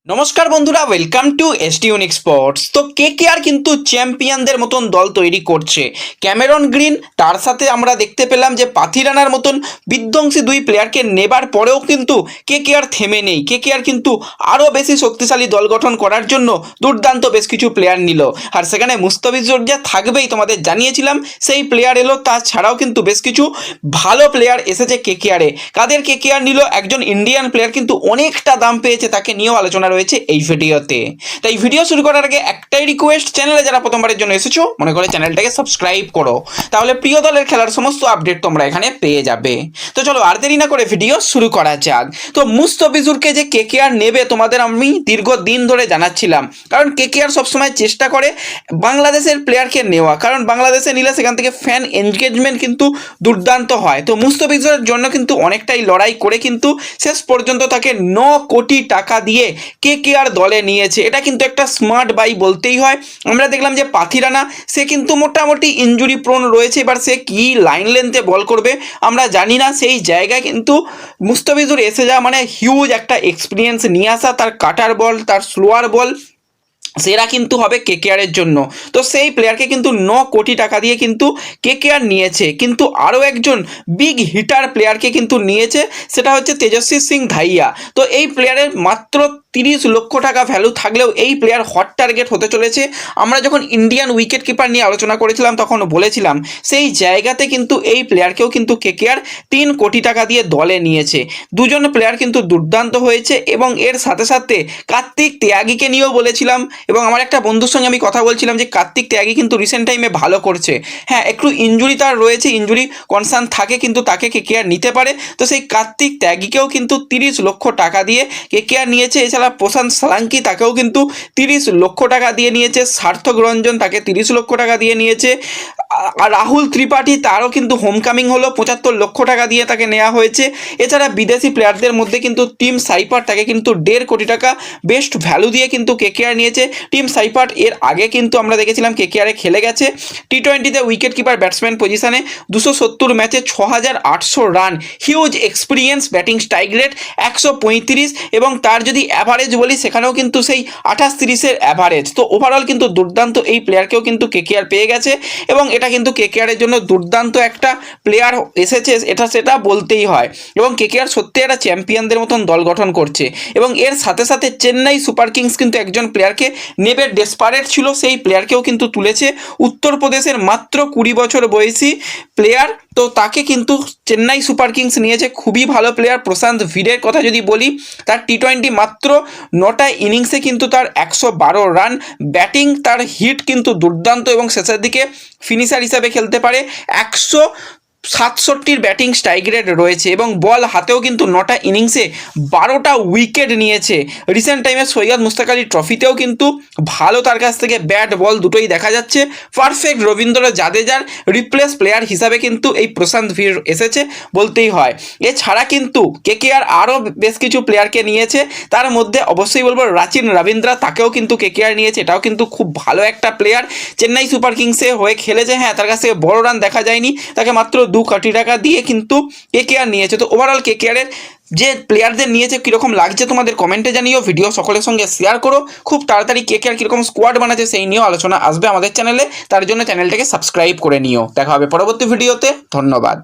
নমস্কার বন্ধুরা, welcome to ST unique sports. তো কেকেআর কিন্তু চ্যাম্পিয়নদের মতন দল তৈরি করছে। ক্যামেরন গ্রিন, তার সাথে আমরা দেখতে পেলাম যে পাথিরানার মতন বিধ্বংসী দুই প্লেয়ারকে নেবার পরেও কিন্তু কেকেআর থেমে নেই। কেকেআর কিন্তু আরও বেশি শক্তিশালী দল গঠন করার জন্য দুর্দান্ত বেশ কিছু প্লেয়ার নিল, আর সেখানে মুস্তাফিজুর যে থাকবেই তোমাদের জানিয়েছিলাম, সেই প্লেয়ার এলো। তাছাড়াও কিন্তু বেশ কিছু ভালো প্লেয়ার এসেছে কেকেআরে। কাদের কেকেআর নিল? একজন ইন্ডিয়ান প্লেয়ার কিন্তু অনেকটা দাম পেয়েছে, তাকে নিয়েও আলোচনা রয়েছে এই ভিডিওতে। তাই ভিডিও শুরু করার আগে একটাই রিকোয়েস্ট, চ্যানেলে যারা প্রথমবারের জন্য এসেছো মনে করে চ্যানেলটাকে সাবস্ক্রাইব করো, তাহলে প্রিয় দলের খেলার সমস্ত আপডেট তোমরা এখানে পেয়ে যাবে। তো চলো আর দেরি না করে ভিডিও শুরু করা যাক। তো মুস্তাফিজুরকে যে কেকেআর নেবে তোমাদের আমি দীর্ঘদিন ধরে জানাচ্ছিলাম, কারণ কেকেআর সবসময় চেষ্টা করে বাংলাদেশের প্লেয়ারকে নেওয়া, কারণ বাংলাদেশে নিলে সেখান থেকে ফ্যান এনগেজমেন্ট কিন্তু দুর্দান্ত হয়। তো মুস্তাফিজুরের জন্য কিন্তু অনেকটাই লড়াই করে কিন্তু শেষ পর্যন্ত তাকে 9 কোটি টাকা দিয়ে কেকেআর দলে নিয়েছে। এটা কিন্তু একটা স্মার্ট বাই বলতেই হয়। আমরা দেখলাম যে পাথিরানা, সে কিন্তু মোটামুটি ইনজুরি প্রোন রয়েছে, এবার সে কি লাইন লেন্থে বল করবে আমরা জানি না। সেই জায়গায় কিন্তু মুস্তাফিজুর এসে যাওয়া মানে হিউজ একটা এক্সপিরিয়েন্স নিয়ে আসা, তার কাটার বল, তার স্লোয়ার বল সেরা কিন্তু হবে কেকেআরের জন্য। তো সেই প্লেয়ারকে কিন্তু 9 কোটি টাকা দিয়ে কিন্তু কেকেআর নিয়েছে। কিন্তু আরও একজন বিগ হিটার প্লেয়ারকে কিন্তু নিয়েছে, সেটা হচ্ছে তেজস্বী সিং ধাইয়া। তো এই প্লেয়ারের মাত্র 30 লক্ষ টাকা ভ্যালু থাকলেও এই প্লেয়ার হট টার্গেট হতে চলেছে। আমরা যখন ইন্ডিয়ান উইকেট কিপার নিয়ে আলোচনা করেছিলাম তখন বলেছিলাম, সেই জায়গাতে কিন্তু এই প্লেয়ারকেও কিন্তু কেকেআর 3 কোটি টাকা দিয়ে দলে নিয়েছে। দুজন প্লেয়ার কিন্তু দুর্দান্ত হয়েছে, এবং এর সাথে সাথে কার্তিক ত্যাগীকে নিয়েও বলেছিলাম, এবং আমার একটা বন্ধুর সঙ্গে আমি কথা বলছিলাম যে কার্তিক ত্যাগী কিন্তু রিসেন্ট টাইমে ভালো করছে। হ্যাঁ, একটু ইনজুরি তার রয়েছে, ইনজুরি কনসার্ন থাকে, কিন্তু তাকে কেকেআর নিতে পারে। তো সেই কার্তিক ত্যাগীকেও কিন্তু 30 লক্ষ টাকা দিয়ে কেকেআর নিয়েছে। এছাড়া প্রশান্ত সালাঙ্কি, তাকেও কিন্তু 30 লক্ষ টাকা দিয়ে নিয়েছে। সার্থক রঞ্জন, তাকে 30 লক্ষ টাকা দিয়ে নিয়েছে। আর রাহুল ত্রিপাঠী, তারও কিন্তু হোমকামিং হলো, 75 লক্ষ টাকা দিয়ে তাকে নেওয়া হয়েছে। এছাড়া বিদেশি প্লেয়ারদের মধ্যে কিন্তু টিম সাইপার, তাকে কিন্তু 1.5 কোটি টাকা বেস্ট ভ্যালু দিয়ে কিন্তু কেকেআর নিয়েছে। টিম সাইপার এর আগে কিন্তু আমরা দেখেছিলাম কেকেআরে খেলে গেছে। টি20তে উইকেট কিপার ব্যাটসম্যান পজিশনে 270 ম্যাচে 6800 run, huge experience, batting strike rate 135, এবং তার যদি অ্যাভারেজ বলি সেখানেও কিন্তু সেই 28-30-এর অ্যাভারেজ। তো ওভারঅল কিন্তু দুর্দান্ত এই প্লেয়ারকেও কিন্তু কেকেআর পেয়ে গেছে, এবং এটা কিন্তু কেকেআরের জন্য দুর্দান্ত একটা প্লেয়ার এসেছে, এটা সেটা বলতেই হয়। এবং কেকেআর সত্যি একটা চ্যাম্পিয়নদের মতন দল গঠন করছে, এবং এর সাথে সাথে চেন্নাই সুপার কিংস কিন্তু একজন প্লেয়ারকে নেবে ডেসপারেট ছিল, সেই প্লেয়ারকেও কিন্তু তুলেছে। উত্তরপ্রদেশের মাত্র 20 বছর বয়সী প্লেয়ার, তো তাকে কিন্তু চেন্নাই সুপার কিংস নিয়েছে। খুবই ভালো প্লেয়ার। প্রশান্ত ভিডের কথা যদি বলি, তার টি20 মাত্র 9টা ইনিংসে কিন্তু তার 112 রান, ব্যাটিং তার হিট কিন্তু দুর্দান্ত, এবং শেষের দিকে ফিনিশার হিসাবে খেলতে পারে। 167 ব্যাটিং স্ট্রাইক রেট রয়েছে, এবং বল হাতেও কিন্তু 9টা ইনিংসে 12টা উইকেট নিয়েছে। রিসেন্ট টাইমে সৈয়দ মুস্তাক আলী ট্রফিতেও কিন্তু ভালো তার কাছ থেকে ব্যাট বল দুটোই দেখা যাচ্ছে। পারফেক্ট রবীন্দ্র জাদেজার রিপ্লেস প্লেয়ার হিসাবে কিন্তু এই প্রশান্ত ভিড় এসেছে বলতেই হয়। এছাড়া কিন্তু কেকেআর আরও বেশ কিছু প্লেয়ারকে নিয়েছে, তার মধ্যে অবশ্যই বলবো রাচিন রবীন্দ্রা, তাকেও কিন্তু কেকেআর নিয়েছে। এটাও কিন্তু খুব ভালো একটা প্লেয়ার, চেন্নাই সুপার কিংসে হয়ে খেলেছে। হ্যাঁ, তার কাছ থেকে বড় রান দেখা যায়নি, তাকে মাত্র 2 কোটি টাকা দিয়ে কিন্তু কেকেআর নিয়েছে। তো ওভারঅল কেকেআরের যে প্লেয়ারদের নিয়েছে কীরকম লাগছে তোমাদের কমেন্টে জানিও, ভিডিও সকলের সঙ্গে শেয়ার করো। খুব তাড়াতাড়ি কেকেআর কীরকম স্কোয়াড বানাচ্ছে সেই নিয়েও আলোচনা আসবে আমাদের চ্যানেলে, তার জন্য চ্যানেলটাকে সাবস্ক্রাইব করে নিও। দেখা হবে পরবর্তী ভিডিওতে। ধন্যবাদ।